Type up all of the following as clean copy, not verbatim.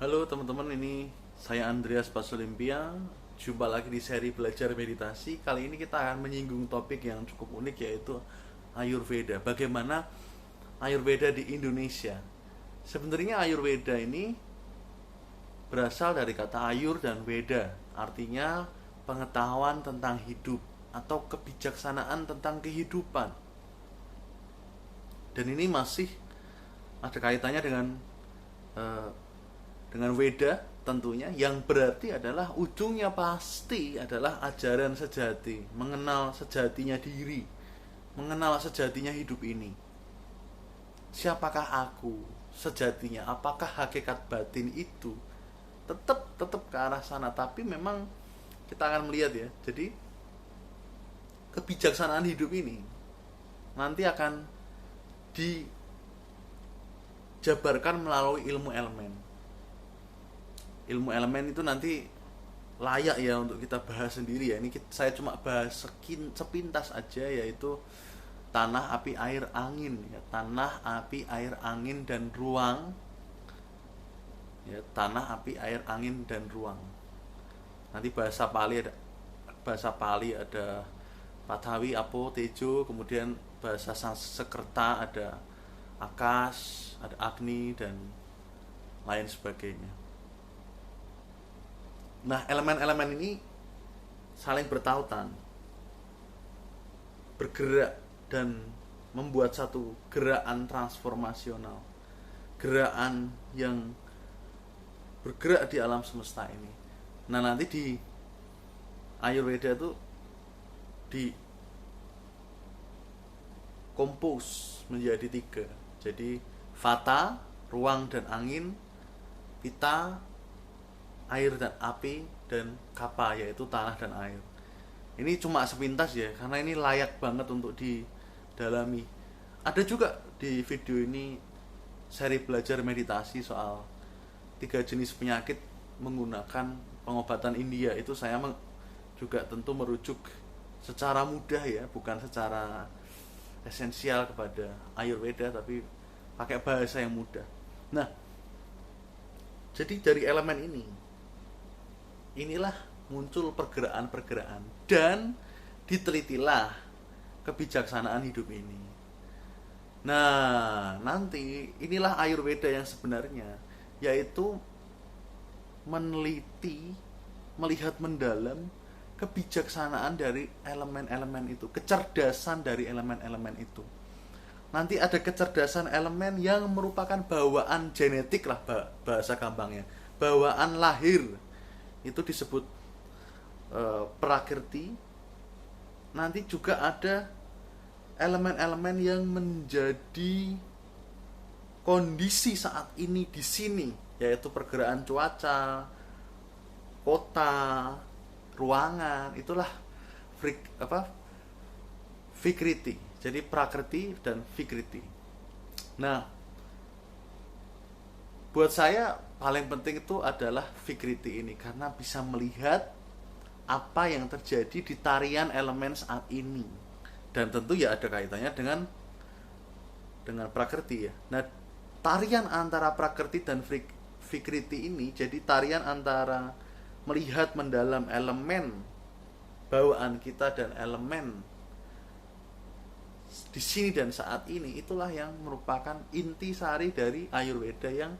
Halo teman-teman, ini saya Andreas Pasolimpia. Jumpa lagi di seri belajar meditasi. Kali ini kita akan menyinggung topik yang cukup unik, yaitu Ayurveda. Bagaimana Ayurveda di Indonesia? Sebenarnya Ayurveda ini berasal dari kata Ayur dan Veda, artinya pengetahuan tentang hidup atau kebijaksanaan tentang kehidupan. Dan ini masih ada kaitannya eh, dengan Weda tentunya, yang berarti adalah ujungnya pasti adalah ajaran sejati, mengenal sejatinya diri, mengenal sejatinya hidup ini. Siapakah aku sejatinya? Apakah hakikat batin itu? Tetap ke arah sana, tapi memang kita akan melihat ya. Jadi kebijaksanaan hidup ini nanti akan dijabarkan melalui ilmu elemen. Ilmu elemen itu nanti layak ya untuk kita bahas sendiri ya. Ini saya cuma bahas sepintas aja, yaitu tanah, api, air, angin ya. Tanah, api, air, angin dan ruang. Ya, tanah, api, air, angin dan ruang. Nanti bahasa Pali ada Patawi, Apo, Tejo, kemudian bahasa Sanskerta ada Akas, ada Agni dan lain sebagainya. Nah, elemen-elemen ini saling bertautan, bergerak dan membuat satu gerakan transformasional, gerakan yang bergerak di alam semesta ini. Nah, nanti di Ayurveda itu di kompos menjadi tiga. Jadi Vata, ruang dan angin, Pitta, air dan api, dan Kapha, yaitu tanah dan air. Ini cuma sepintas ya, karena ini layak banget untuk didalami. Ada juga di video ini seri belajar meditasi soal 3 jenis penyakit menggunakan pengobatan India. Itu saya juga tentu merujuk secara mudah ya, bukan secara esensial kepada Ayurveda, tapi pakai bahasa yang mudah. Nah, jadi dari elemen inilah muncul pergerakan-pergerakan, dan ditelitilah kebijaksanaan hidup ini. Nah, nanti inilah Ayurveda yang sebenarnya, yaitu meneliti, melihat mendalam kebijaksanaan dari elemen-elemen itu, kecerdasan dari elemen-elemen itu. Nanti ada kecerdasan elemen yang merupakan bawaan genetik lah, bahasa gampangnya, bawaan lahir. Itu disebut prakirti. Nanti juga ada elemen-elemen yang menjadi kondisi saat ini di sini, yaitu pergerakan cuaca, kota, ruangan. Itulah Vikriti. Jadi prakriti dan Vikriti. Nah, buat saya paling penting itu adalah Vikriti ini, karena bisa melihat apa yang terjadi di tarian elemen saat ini, dan tentu ya ada kaitannya dengan prakriti ya. Nah, tarian antara prakriti dan Vikriti ini jadi tarian antara melihat mendalam elemen bawaan kita dan elemen di sini dan saat ini. Itulah yang merupakan inti sari dari Ayurveda yang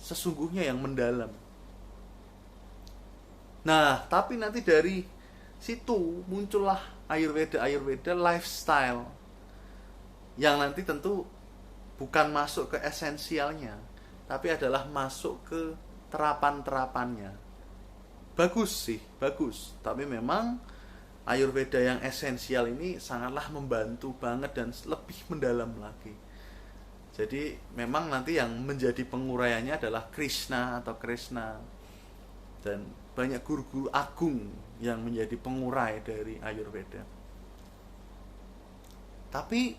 sesungguhnya, yang mendalam. Nah, tapi nanti dari situ muncullah Ayurveda lifestyle, yang nanti tentu bukan masuk ke esensialnya, tapi adalah masuk ke terapan-terapannya. Bagus sih, bagus. Tapi memang Ayurveda yang esensial ini sangatlah membantu banget dan lebih mendalam lagi. Jadi memang nanti yang menjadi penguraiannya adalah Krishna atau Krishna, dan banyak guru-guru agung yang menjadi pengurai dari Ayurveda. Tapi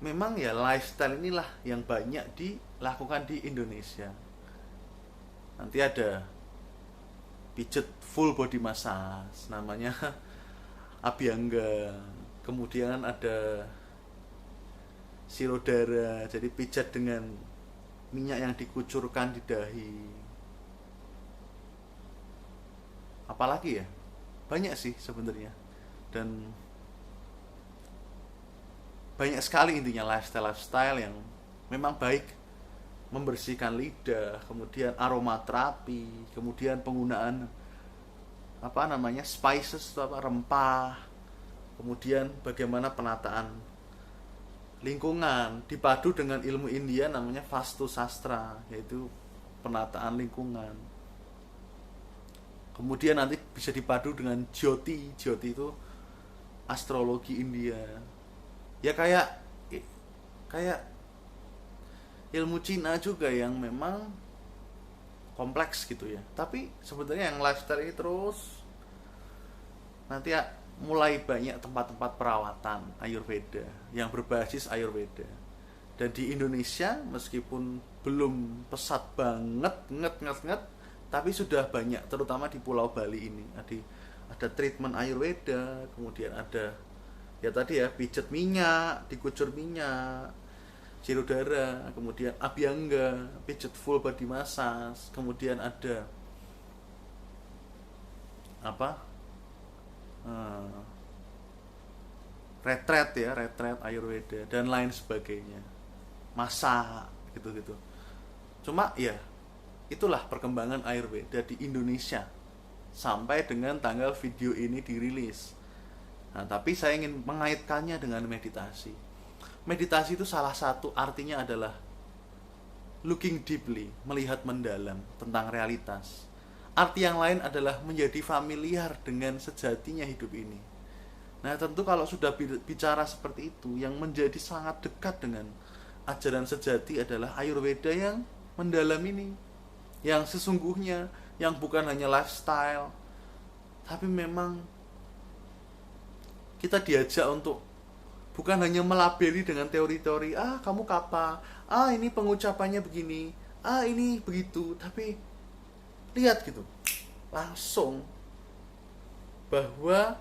memang ya lifestyle inilah yang banyak dilakukan di Indonesia. Nanti ada pijat full body massage, namanya Abhyanga. Kemudian ada Sirodara, jadi pijat dengan minyak yang dikucurkan di dahi. Apalagi ya, banyak sih sebenarnya, dan banyak sekali intinya lifestyle yang memang baik, membersihkan lidah, kemudian aromaterapi, kemudian penggunaan spices atau rempah, kemudian bagaimana penataan lingkungan dipadu dengan ilmu India namanya Vastu Sastra, yaitu penataan lingkungan. Kemudian nanti bisa dipadu dengan Jyoti itu astrologi India. Ya kayak ilmu Cina juga yang memang kompleks gitu ya. Tapi sebenarnya yang lifestyle ini terus nanti mulai banyak tempat-tempat perawatan Ayurveda yang berbasis Ayurveda. Dan di Indonesia meskipun belum pesat banget nget, tapi sudah banyak, terutama di Pulau Bali ini. Ada treatment Ayurveda, kemudian ada ya tadi ya, pijet minyak, dikucur minyak, Sirudara, kemudian Abhyanga, pijet full body massage, kemudian ada retret Ayurveda dan lain sebagainya, masak gitu. Cuma ya itulah perkembangan Ayurveda di Indonesia sampai dengan tanggal video ini dirilis. Nah, tapi saya ingin mengaitkannya dengan meditasi. Meditasi itu salah satu artinya adalah looking deeply, melihat mendalam tentang realitas. Arti yang lain adalah menjadi familiar dengan sejatinya hidup ini. Nah, tentu kalau sudah bicara seperti itu, yang menjadi sangat dekat dengan ajaran sejati adalah Ayurveda yang mendalam ini, yang sesungguhnya, yang bukan hanya lifestyle, tapi memang kita diajak untuk bukan hanya melabeli dengan teori-teori, kamu kapa, ini pengucapannya begini, ini begitu, tapi lihat gitu langsung bahwa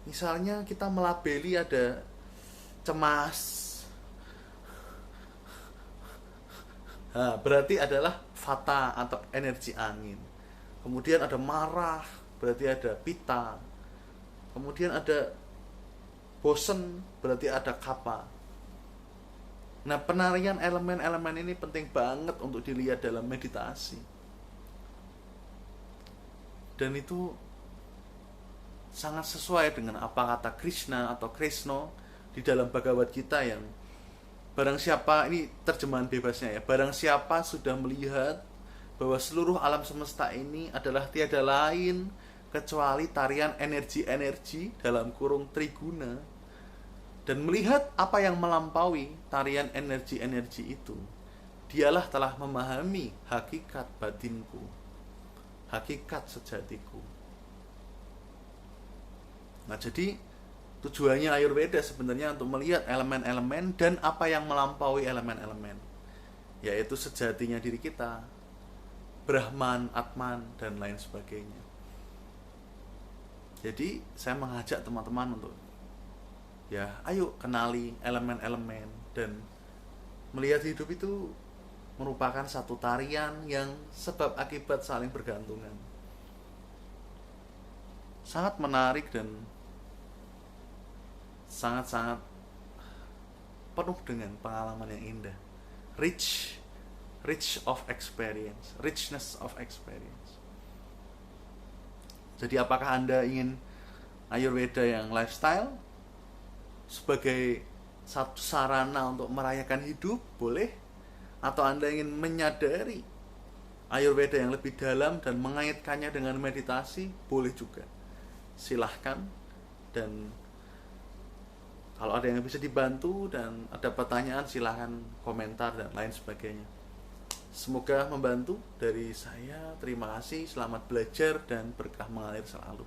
misalnya kita melabeli ada cemas, berarti adalah vata atau energi angin. Kemudian ada marah, berarti ada pitta. Kemudian ada bosen, berarti ada kapha. Nah, penarian elemen-elemen ini penting banget untuk dilihat dalam meditasi. Dan itu sangat sesuai dengan apa kata Krishna atau Krishna di dalam Bhagavad Gita, yang barang siapa, ini terjemahan bebasnya ya, barang siapa sudah melihat bahwa seluruh alam semesta ini adalah tiada lain kecuali tarian energi-energi dalam kurung triguna, dan melihat apa yang melampaui tarian energi-energi itu, dialah telah memahami hakikat batinku, hakikat sejatiku. Nah, jadi tujuannya Ayurveda sebenarnya untuk melihat elemen-elemen dan apa yang melampaui elemen-elemen, yaitu sejatinya diri kita, Brahman, Atman, dan lain sebagainya. Jadi saya mengajak teman-teman untuk ya ayo kenali elemen-elemen, dan melihat hidup itu merupakan satu tarian yang sebab akibat saling bergantungan. Sangat menarik dan sangat-sangat penuh dengan pengalaman yang indah. Richness of experience. Jadi apakah Anda ingin Ayurveda yang lifestyle sebagai satu sarana untuk merayakan hidup? Boleh. Atau Anda ingin menyadari Ayurveda yang lebih dalam dan mengaitkannya dengan meditasi? Boleh juga. Silahkan. Dan kalau ada yang bisa dibantu dan ada pertanyaan, silahkan komentar dan lain sebagainya. Semoga membantu. Dari saya, terima kasih, selamat belajar dan berkah mengalir selalu.